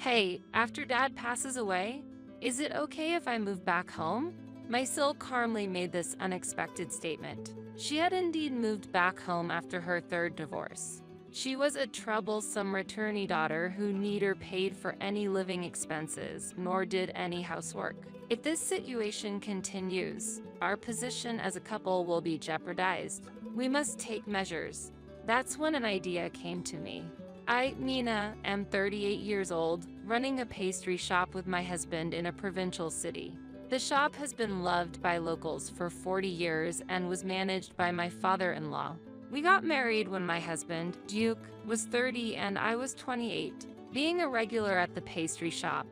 Hey, after Dad passes away, is it okay if I move back home? My SIL calmly made this unexpected statement. She had indeed moved back home after her third divorce. She was a troublesome returnee daughter who neither paid for any living expenses nor did any housework. If this situation continues, our position as a couple will be jeopardized. We must take measures. That's when an idea came to me. I, Nina, am 38 years old, running a pastry shop with my husband in a provincial city. The shop has been loved by locals for 40 years and was managed by my father-in-law. We got married when my husband, Duke, was 30 and I was 28. Being a regular at the pastry shop,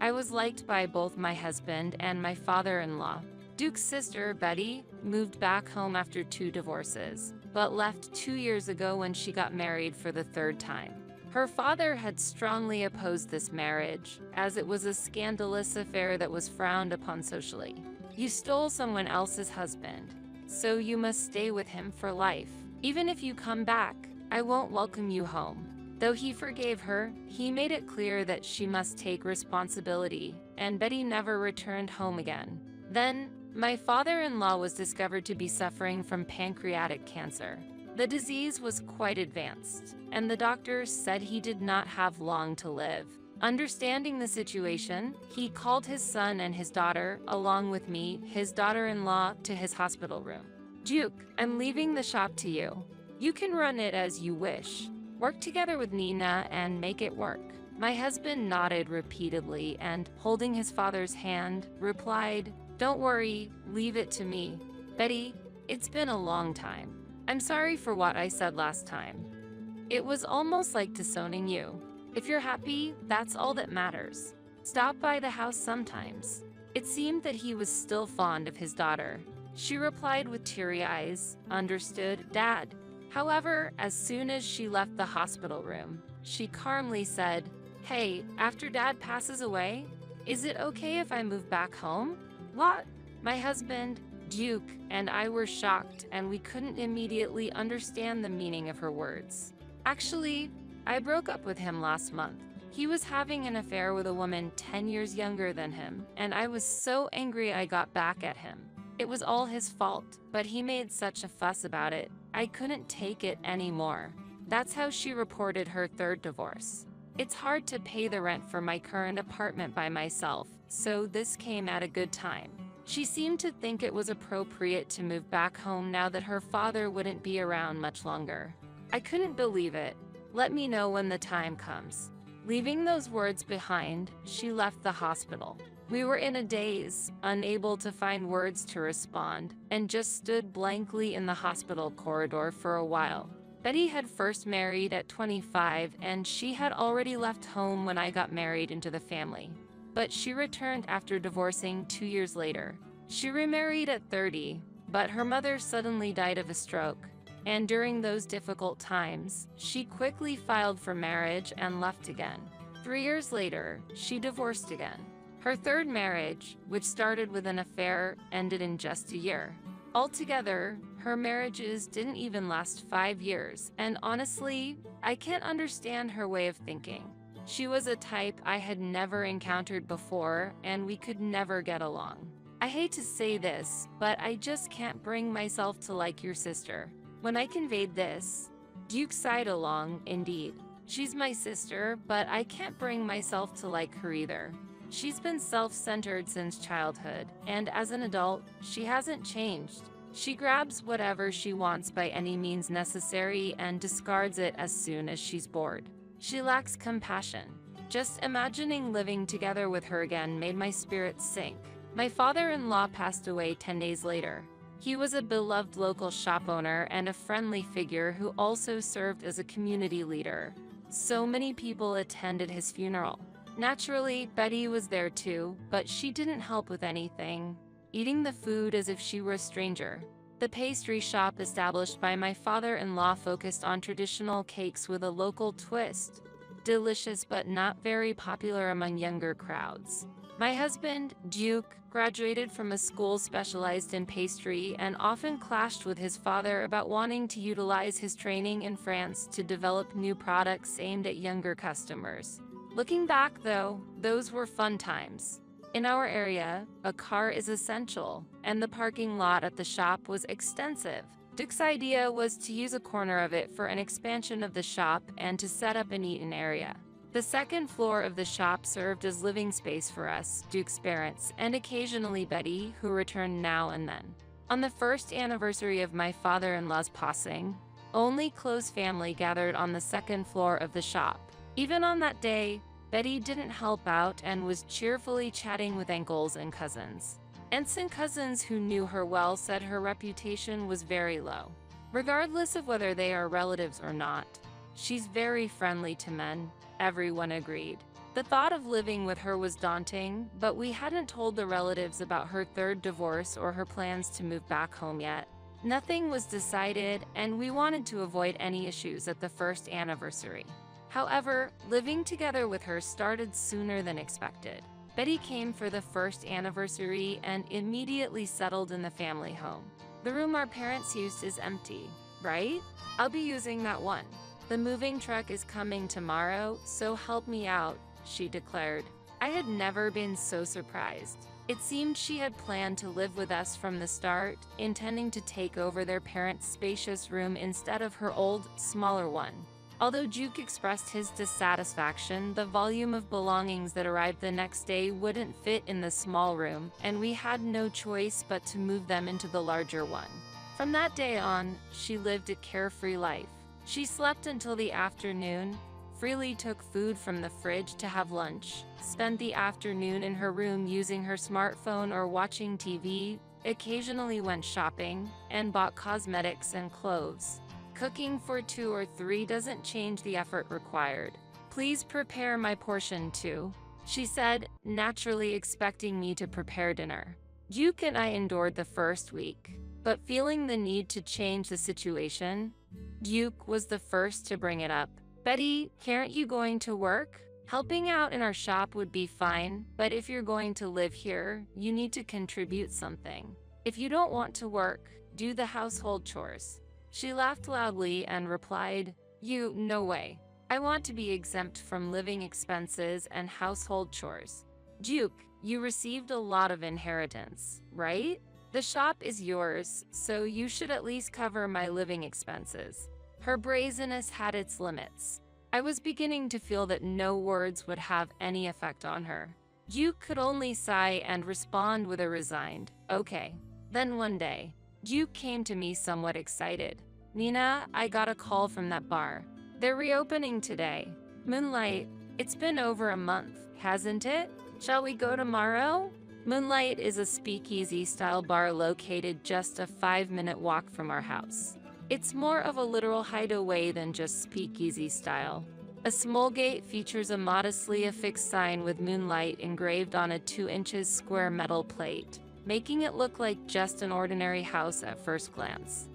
I was liked by both my husband and my father-in-law. Duke's sister, Betty, moved back home after 2 divorces, but left 2 years ago when she got married for the third time. Her father had strongly opposed this marriage, as it was a scandalous affair that was frowned upon socially. You stole someone else's husband, so you must stay with him for life. Even if you come back, I won't welcome you home. Though he forgave her, he made it clear that she must take responsibility, and Betty never returned home again. Then, my father-in-law was discovered to be suffering from pancreatic cancer. The disease was quite advanced, and the doctors said he did not have long to live. Understanding the situation, he called his son and his daughter, along with me, his daughter-in-law, to his hospital room. Duke, I'm leaving the shop to you. You can run it as you wish. Work together with Nina and make it work. My husband nodded repeatedly and, holding his father's hand, replied, "Don't worry, leave it to me. Betty, it's been a long time. I'm sorry for what I said last time. It was almost like disowning you. If you're happy, that's all that matters. Stop by the house sometimes." It seemed that he was still fond of his daughter. She replied with teary eyes, "Understood, Dad." However, as soon as she left the hospital room, she calmly said, "Hey, after Dad passes away, is it okay if I move back home?" What? My husband, Duke, and I were shocked, and we couldn't immediately understand the meaning of her words. Actually, I broke up with him last month. He was having an affair with a woman 10 years younger than him, and I was so angry I got back at him. It was all his fault, but he made such a fuss about it. I couldn't take it anymore. That's how she reported her third divorce. It's hard to pay the rent for my current apartment by myself, so this came at a good time. She seemed to think it was appropriate to move back home now that her father wouldn't be around much longer. I couldn't believe it. Let me know when the time comes. Leaving those words behind, she left the hospital. We were in a daze, unable to find words to respond, and just stood blankly in the hospital corridor for a while. Betty had first married at 25, and she had already left home when I got married into the family. But she returned after divorcing 2 years later. She remarried at 30, but her mother suddenly died of a stroke. And during those difficult times, she quickly filed for marriage and left again. 3 years later, she divorced again. Her third marriage, which started with an affair, ended in just a year. Altogether, her marriages didn't even last 5 years, and honestly, I can't understand her way of thinking. She was a type I had never encountered before, and we could never get along. I hate to say this, but I just can't bring myself to like your sister. When I conveyed this, Duke sighed along, indeed. She's my sister, but I can't bring myself to like her either. She's been self-centered since childhood, and as an adult, she hasn't changed. She grabs whatever she wants by any means necessary and discards it as soon as she's bored. She lacks compassion. Just imagining living together with her again made my spirit sink. My father-in-law passed away 10 days later. He was a beloved local shop owner and a friendly figure who also served as a community leader. So many people attended his funeral. Naturally, Betty was there too, but she didn't help with anything, eating the food as if she were a stranger. The pastry shop established by my father-in-law focused on traditional cakes with a local twist. Delicious but not very popular among younger crowds. My husband, Duke, graduated from a school specialized in pastry and often clashed with his father about wanting to utilize his training in France to develop new products aimed at younger customers. Looking back though, those were fun times. In our area, a car is essential, and the parking lot at the shop was extensive. Duke's idea was to use a corner of it for an expansion of the shop and to set up an eat-in area. The second floor of the shop served as living space for us, Duke's parents, and occasionally Betty, who returned now and then. On the first anniversary of my father-in-law's passing, only close family gathered on the second floor of the shop. Even on that day, Betty didn't help out and was cheerfully chatting with uncles and cousins. Aunts and cousins who knew her well said her reputation was very low. Regardless of whether they are relatives or not, she's very friendly to men, everyone agreed. The thought of living with her was daunting, but we hadn't told the relatives about her third divorce or her plans to move back home yet. Nothing was decided, and we wanted to avoid any issues at the first anniversary. However, living together with her started sooner than expected. Betty came for the first anniversary and immediately settled in the family home. The room our parents used is empty, right? I'll be using that one. The moving truck is coming tomorrow, so help me out, she declared. I had never been so surprised. It seemed she had planned to live with us from the start, intending to take over their parents' spacious room instead of her old, smaller one. Although Duke expressed his dissatisfaction, the volume of belongings that arrived the next day wouldn't fit in the small room, and we had no choice but to move them into the larger one. From that day on, she lived a carefree life. She slept until the afternoon, freely took food from the fridge to have lunch, spent the afternoon in her room using her smartphone or watching TV, occasionally went shopping, and bought cosmetics and clothes. Cooking for 2 or 3 doesn't change the effort required. Please prepare my portion too, she said, naturally expecting me to prepare dinner. Duke and I endured the first week, but feeling the need to change the situation, Duke was the first to bring it up. Betty, aren't you going to work? Helping out in our shop would be fine, but if you're going to live here, you need to contribute something. If you don't want to work, do the household chores. She laughed loudly and replied, No way. I want to be exempt from living expenses and household chores. Duke, you received a lot of inheritance, right? The shop is yours, so you should at least cover my living expenses. Her brazenness had its limits. I was beginning to feel that no words would have any effect on her. Duke could only sigh and respond with a resigned, okay. Then one day, Duke came to me somewhat excited. Nina, I got a call from that bar. They're reopening today. Moonlight, it's been over a month, hasn't it? Shall we go tomorrow? Moonlight is a speakeasy-style bar located just a 5-minute walk from our house. It's more of a literal hideaway than just speakeasy style. A small gate features a modestly affixed sign with Moonlight engraved on a 2-inch square metal plate, making it look like just an ordinary house at first glance.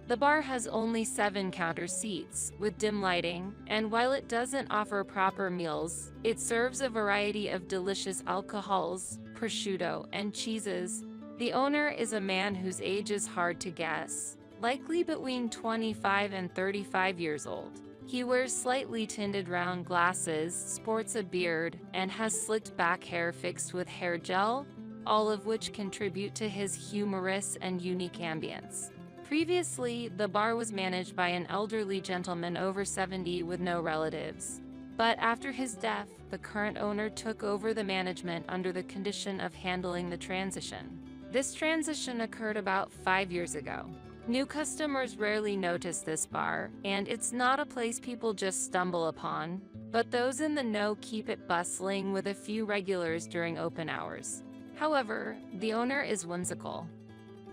The bar has only 7 counter seats, with dim lighting, and while it doesn't offer proper meals, it serves a variety of delicious alcohols, prosciutto, and cheeses. The owner is a man whose age is hard to guess, likely between 25 and 35 years old. He wears slightly tinted round glasses, sports a beard, and has slicked back hair fixed with hair gel, all of which contribute to his humorous and unique ambience. Previously, the bar was managed by an elderly gentleman over 70 with no relatives. But after his death, the current owner took over the management under the condition of handling the transition. This transition occurred about 5 years ago. New customers rarely notice this bar, and it's not a place people just stumble upon, but those in the know keep it bustling with a few regulars during open hours. However, the owner is whimsical.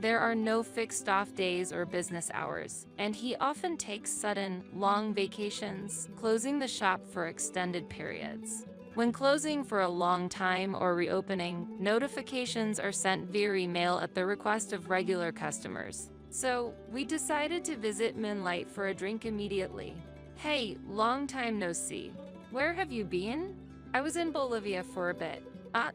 There are no fixed off days or business hours, and he often takes sudden, long vacations, closing the shop for extended periods. When closing for a long time or reopening, notifications are sent via email at the request of regular customers. So, we decided to visit Moonlight for a drink immediately. Hey, long time no see. Where have you been? I was in Bolivia for a bit.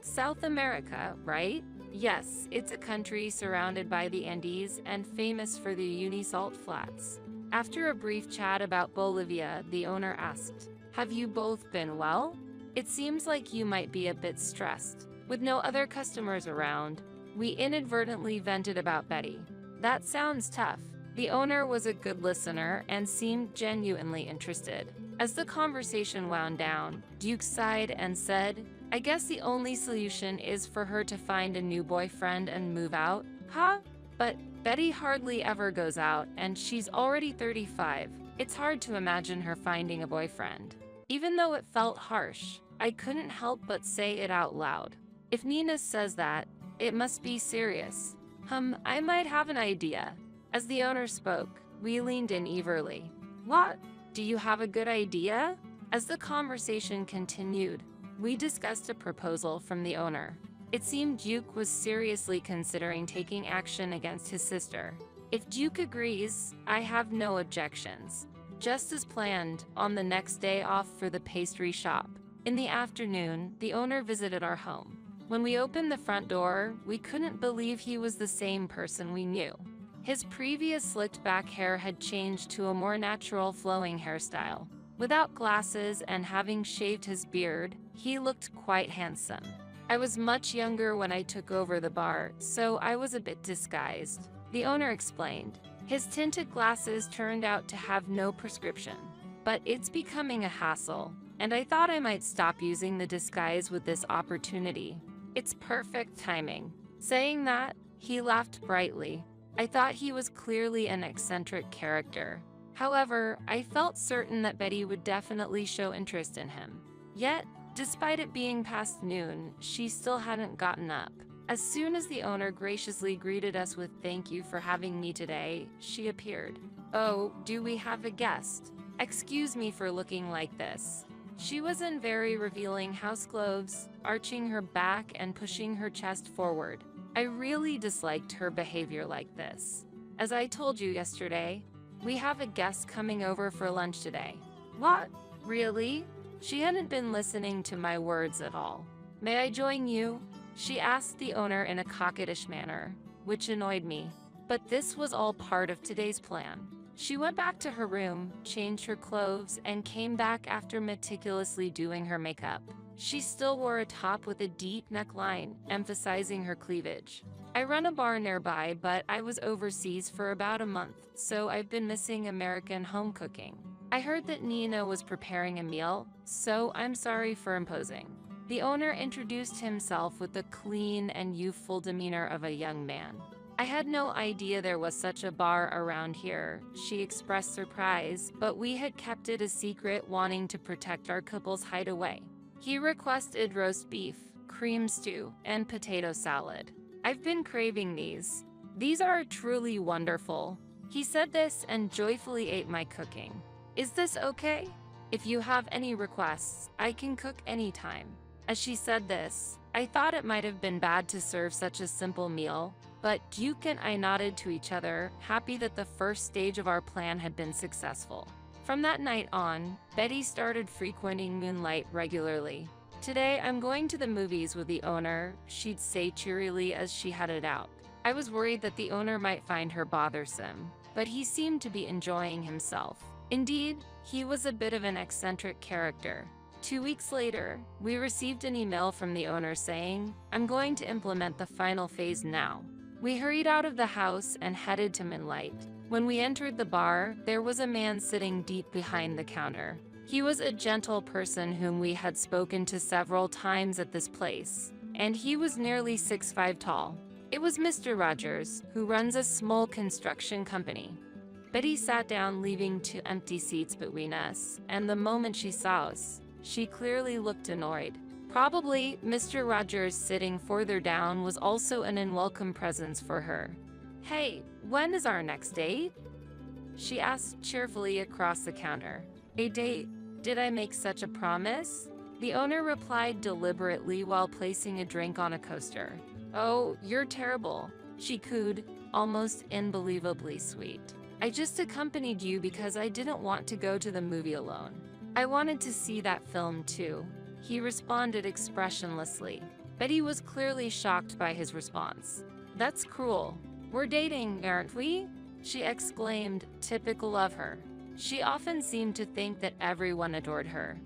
South America, right? Yes, it's a country surrounded by the Andes and famous for the Unisalt Flats. After a brief chat about Bolivia, the owner asked, Have you both been well? It seems like you might be a bit stressed. With no other customers around, we inadvertently vented about Betty. That sounds tough. The owner was a good listener and seemed genuinely interested. As the conversation wound down, Duke sighed and said, I guess the only solution is for her to find a new boyfriend and move out. Huh? But Betty hardly ever goes out, and she's already 35. It's hard to imagine her finding a boyfriend. Even though it felt harsh, I couldn't help but say it out loud. If Nina says that, it must be serious. I might have an idea. As the owner spoke, we leaned in eagerly. What? Do you have a good idea? As the conversation continued, we discussed a proposal from the owner. It seemed Duke was seriously considering taking action against his sister. If Duke agrees, I have no objections. Just as planned, on the next day off for the pastry shop. In the afternoon, the owner visited our home. When we opened the front door, we couldn't believe he was the same person we knew. His previous slicked back hair had changed to a more natural flowing hairstyle. Without glasses and having shaved his beard, he looked quite handsome. I was much younger when I took over the bar, so I was a bit disguised. The owner explained. His tinted glasses turned out to have no prescription. But it's becoming a hassle, and I thought I might stop using the disguise with this opportunity. It's perfect timing. Saying that, he laughed brightly. I thought he was clearly an eccentric character. However, I felt certain that Betty would definitely show interest in him. Yet, despite it being past noon, she still hadn't gotten up. As soon as the owner graciously greeted us with "Thank you for having me today," she appeared. Oh, do we have a guest? Excuse me for looking like this. She was in very revealing house clothes, arching her back and pushing her chest forward. I really disliked her behavior like this. As I told you yesterday, we have a guest coming over for lunch today. What? Really? She hadn't been listening to my words at all. May I join you? She asked the owner in a coquettish manner, which annoyed me. But this was all part of today's plan. She went back to her room, changed her clothes, and came back after meticulously doing her makeup. She still wore a top with a deep neckline, emphasizing her cleavage. I run a bar nearby, but I was overseas for about a month, so I've been missing American home cooking. I heard that Nina was preparing a meal, so I'm sorry for imposing. The owner introduced himself with the clean and youthful demeanor of a young man. I had no idea there was such a bar around here. She expressed surprise, but we had kept it a secret, wanting to protect our couple's hideaway. He requested roast beef, cream stew, and potato salad. I've been craving these. These are truly wonderful. He said this and joyfully ate my cooking. Is this okay? If you have any requests, I can cook anytime. As she said this, I thought it might have been bad to serve such a simple meal, but Duke and I nodded to each other, happy that the first stage of our plan had been successful. From that night on, Betty started frequenting Moonlight regularly. Today, I'm going to the movies with the owner, she'd say cheerily as she headed out. I was worried that the owner might find her bothersome, but he seemed to be enjoying himself. Indeed, he was a bit of an eccentric character. 2 weeks later, we received an email from the owner saying, I'm going to implement the final phase now. We hurried out of the house and headed to Moonlight. When we entered the bar, there was a man sitting deep behind the counter. He was a gentle person whom we had spoken to several times at this place, and he was nearly 6'5" tall. It was Mr. Rogers, who runs a small construction company. Betty sat down, leaving 2 empty seats between us, and the moment she saw us, she clearly looked annoyed. Probably, Mr. Rogers sitting further down was also an unwelcome presence for her. Hey, when is our next date? She asked cheerfully across the counter. A date? Did I make such a promise? The owner replied deliberately while placing a drink on a coaster. Oh, you're terrible, she cooed, almost unbelievably sweet. I just accompanied you because I didn't want to go to the movie alone. I wanted to see that film too. He responded expressionlessly. Betty was clearly shocked by his response. That's cruel. We're dating, aren't we? She exclaimed, typical of her. She often seemed to think that everyone adored her.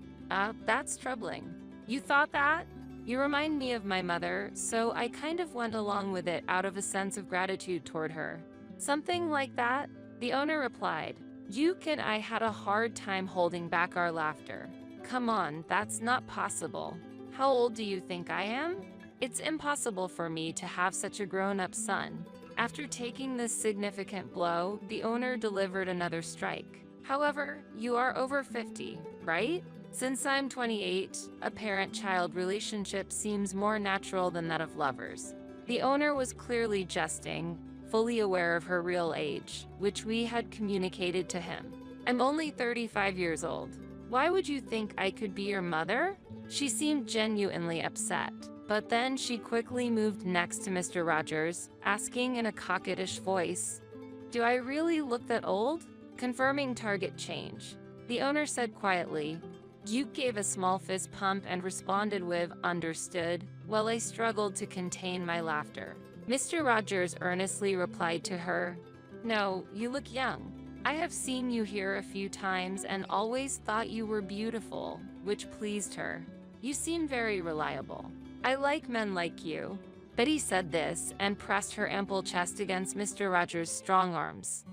That's troubling. You thought that? You remind me of my mother, so I kind of went along with it out of a sense of gratitude toward her. Something like that? The owner replied. Duke and I had a hard time holding back our laughter. Come on, that's not possible. How old do you think I am? It's impossible for me to have such a grown-up son. After taking this significant blow, the owner delivered another strike. However, you are over 50, right? Since I'm 28, a parent-child relationship seems more natural than that of lovers. The owner was clearly jesting, fully aware of her real age, which we had communicated to him. I'm only 35 years old. Why would you think I could be your mother? She seemed genuinely upset, but then she quickly moved next to Mr. Rogers, asking in a coquettish voice, Do I really look that old? Confirming target change. The owner said quietly. Duke gave a small fist pump and responded with, Understood, while I struggled to contain my laughter. Mr. Rogers earnestly replied to her, No, you look young. I have seen you here a few times and always thought you were beautiful, which pleased her. You seem very reliable. I like men like you. Betty said this and pressed her ample chest against Mr. Rogers' strong arms.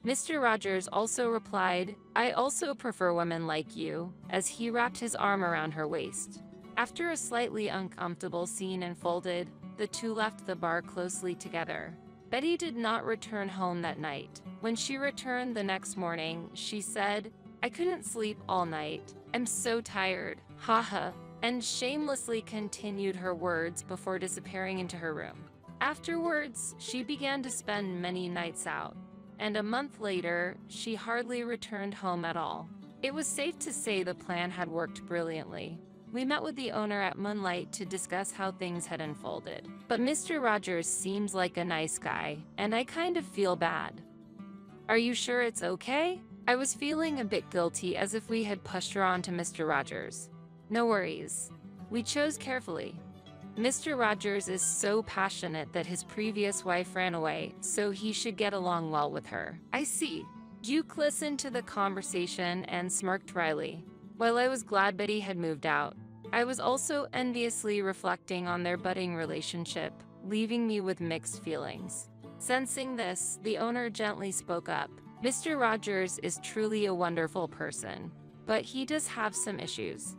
Mr. Rogers also replied, I also prefer women like you, as he wrapped his arm around her waist. After a slightly uncomfortable scene unfolded, the two left the bar closely together. Betty did not return home that night. When she returned the next morning, she said, I couldn't sleep all night. I'm so tired. Haha. And shamelessly continued her words before disappearing into her room. Afterwards, she began to spend many nights out. And a month later, she hardly returned home at all. It was safe to say the plan had worked brilliantly. We met with the owner at Moonlight to discuss how things had unfolded. But Mr. Rogers seems like a nice guy, and I kind of feel bad. Are you sure it's okay? I was feeling a bit guilty, as if we had pushed her onto Mr. Rogers. No worries. We chose carefully. Mr. Rogers is so passionate that his previous wife ran away, so he should get along well with her. I see. Duke listened to the conversation and smirked wryly. While I was glad Betty had moved out, I was also enviously reflecting on their budding relationship, leaving me with mixed feelings. Sensing this, the owner gently spoke up. Mr. Rogers is truly a wonderful person, but he does have some issues.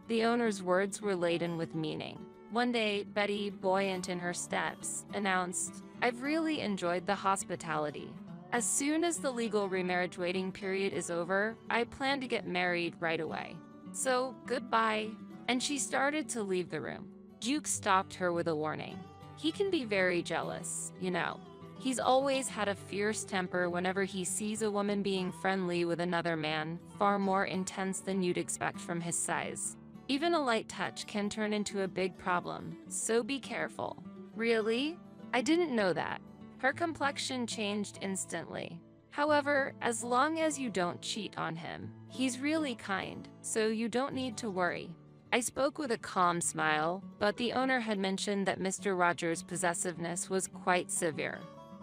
The owner's words were laden with meaning. One day, Betty, buoyant in her steps, announced, I've really enjoyed the hospitality. As soon as the legal remarriage waiting period is over, I plan to get married right away. So, goodbye. And she started to leave the room. Duke stopped her with a warning. He can be very jealous, you know. He's always had a fierce temper whenever he sees a woman being friendly with another man, far more intense than you'd expect from his size. Even a light touch can turn into a big problem, so be careful. Really? I didn't know that. Her complexion changed instantly. However, as long as you don't cheat on him, he's really kind, so you don't need to worry. I spoke with a calm smile, but the owner had mentioned that Mr. Rogers' possessiveness was quite severe.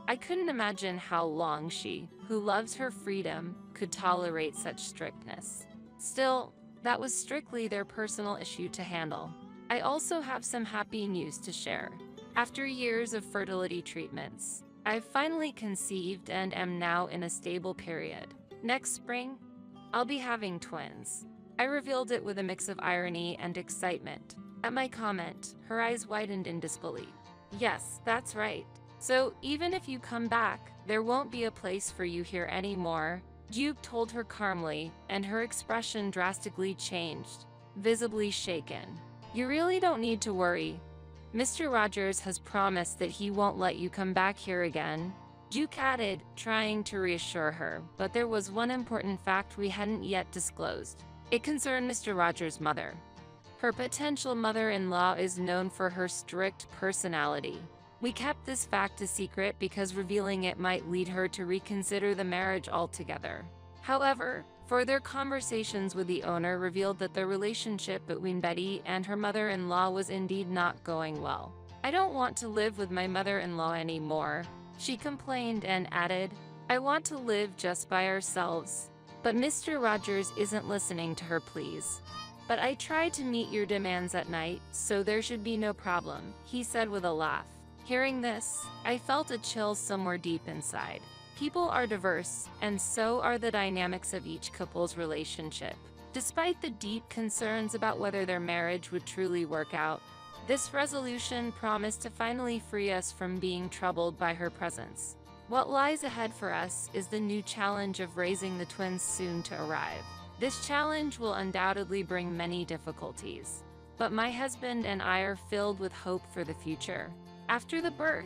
I couldn't imagine how long she, who loves her freedom, could tolerate such strictness. Still, that was strictly their personal issue to handle. I also have some happy news to share. After years of fertility treatments, I've finally conceived and am now in a stable period. Next spring, I'll be having twins. I revealed it with a mix of irony and excitement. At my comment, her eyes widened in disbelief. Yes, that's right. So even if you come back, there won't be a place for you here anymore. Duke told her calmly, and her expression drastically changed, visibly shaken. You really don't need to worry. Mr. Rogers has promised that he won't let you come back here again. Duke added, trying to reassure her, but there was one important fact we hadn't yet disclosed. It concerned Mr. Rogers' mother. Her potential mother-in-law is known for her strict personality. We kept this fact a secret because revealing it might lead her to reconsider the marriage altogether. However, further conversations with the owner revealed that the relationship between Betty and her mother-in-law was indeed not going well. I don't want to live with my mother-in-law anymore, she complained and added, I want to live just by ourselves. But Mr. Rogers isn't listening to her pleas. But I try to meet your demands at night, so there should be no problem, he said with a laugh. Hearing this, I felt a chill somewhere deep inside. People are diverse, and so are the dynamics of each couple's relationship. Despite the deep concerns about whether their marriage would truly work out, this resolution promised to finally free us from being troubled by her presence. What lies ahead for us is the new challenge of raising the twins soon to arrive. This challenge will undoubtedly bring many difficulties, but my husband and I are filled with hope for the future. After the birth,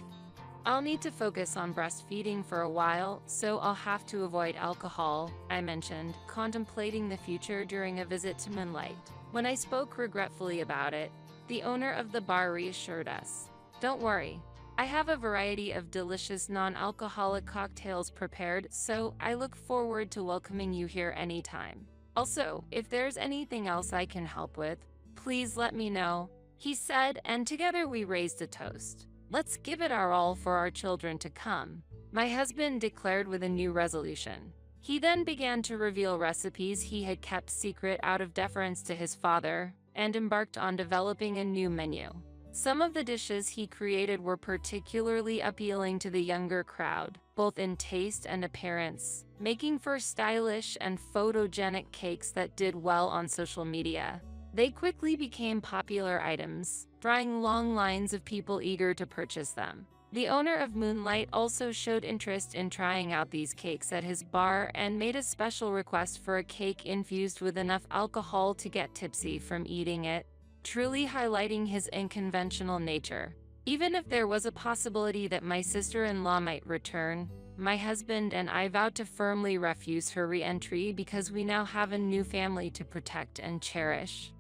I'll need to focus on breastfeeding for a while, so I'll have to avoid alcohol, I mentioned, contemplating the future during a visit to Moonlight. When I spoke regretfully about it, the owner of the bar reassured us. Don't worry, I have a variety of delicious non-alcoholic cocktails prepared, so I look forward to welcoming you here anytime. Also, if there's anything else I can help with, please let me know, he said, and together we raised a toast. Let's give it our all for our children to come, my husband declared with a new resolution. He then began to reveal recipes he had kept secret out of deference to his father, and embarked on developing a new menu. Some of the dishes he created were particularly appealing to the younger crowd, both in taste and appearance, making for stylish and photogenic cakes that did well on social media. They quickly became popular items, drawing long lines of people eager to purchase them. The owner of Moonlight also showed interest in trying out these cakes at his bar and made a special request for a cake infused with enough alcohol to get tipsy from eating it, truly highlighting his unconventional nature. Even if there was a possibility that my sister-in-law might return, my husband and I vowed to firmly refuse her re-entry because we now have a new family to protect and cherish.